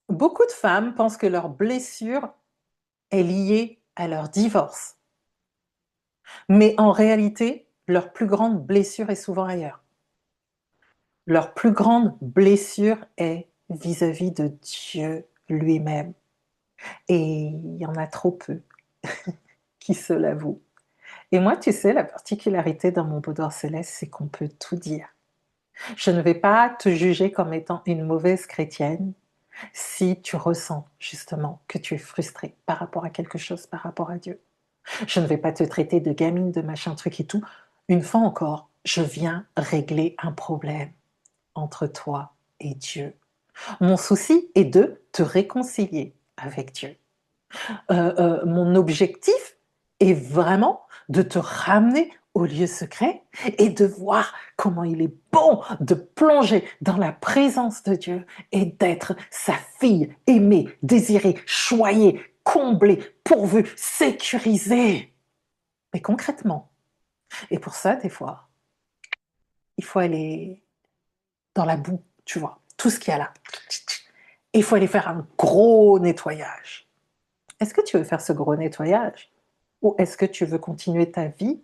Beaucoup de femmes pensent que leur blessure est liée à leur divorce, mais en réalité, leur plus grande blessure est souvent ailleurs. Leur plus grande blessure est vis-à-vis de Dieu lui-même et il y en a trop peu qui se l'avouent. Et moi, tu sais, la particularité dans mon boudoir céleste, c'est qu'on peut tout dire. Je ne vais pas te juger comme étant une mauvaise chrétienne si tu ressens justement que tu es frustrée par rapport à quelque chose, par rapport à Dieu. Je ne vais pas te traiter de gamine, de machin truc et tout. Une fois encore, je viens régler un problème entre toi et Dieu. Mon souci est de te réconcilier avec Dieu. Mon objectif est vraiment de te ramener au lieu secret et de voir comment il est bon de plonger dans la présence de Dieu et d'être sa fille aimée, désirée, choyée, comblée, pourvue, sécurisée. Mais concrètement, et pour ça, des fois, il faut aller dans la boue, tu vois, tout ce qu'il y a là. Il faut aller faire un gros nettoyage. Est-ce que tu veux faire ce gros nettoyage? Ou est-ce que tu veux continuer ta vie,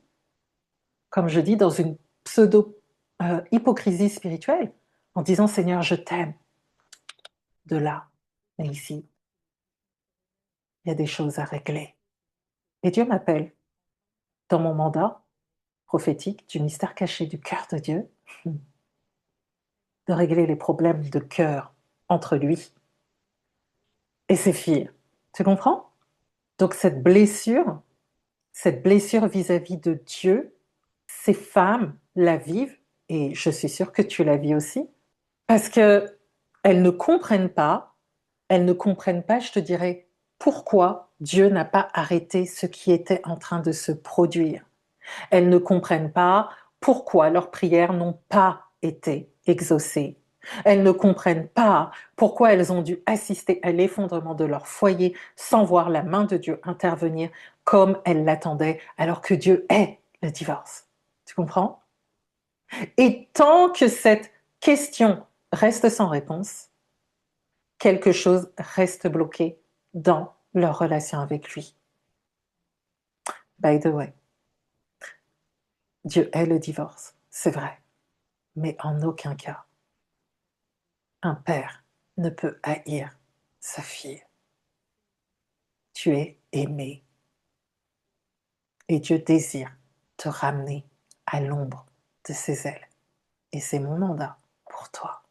comme je dis, dans une pseudo-hypocrisie spirituelle, en disant Seigneur, je t'aime, de là, mais ici, il y a des choses à régler. Et Dieu m'appelle dans mon mandat prophétique du mystère caché du cœur de Dieu, de régler les problèmes de cœur entre lui et ses filles. Tu comprends? Donc cette blessure vis-à-vis de Dieu, ces femmes la vivent, et je suis sûre que tu la vis aussi, parce que elles ne comprennent pas, je te dirais, pourquoi Dieu n'a pas arrêté ce qui était en train de se produire. Elles ne comprennent pas pourquoi leurs prières n'ont pas été exaucées. Elles ne comprennent pas pourquoi elles ont dû assister à l'effondrement de leur foyer sans voir la main de Dieu intervenir comme elles l'attendaient, alors que Dieu est le divorce. Tu comprends? Et tant que cette question reste sans réponse, quelque chose reste bloqué dans leur relation avec lui. By the way, Dieu est le divorce, c'est vrai, mais en aucun cas un père ne peut haïr sa fille. Tu es aimé et Dieu désire te ramener à l'ombre de ses ailes. Et c'est mon mandat pour toi.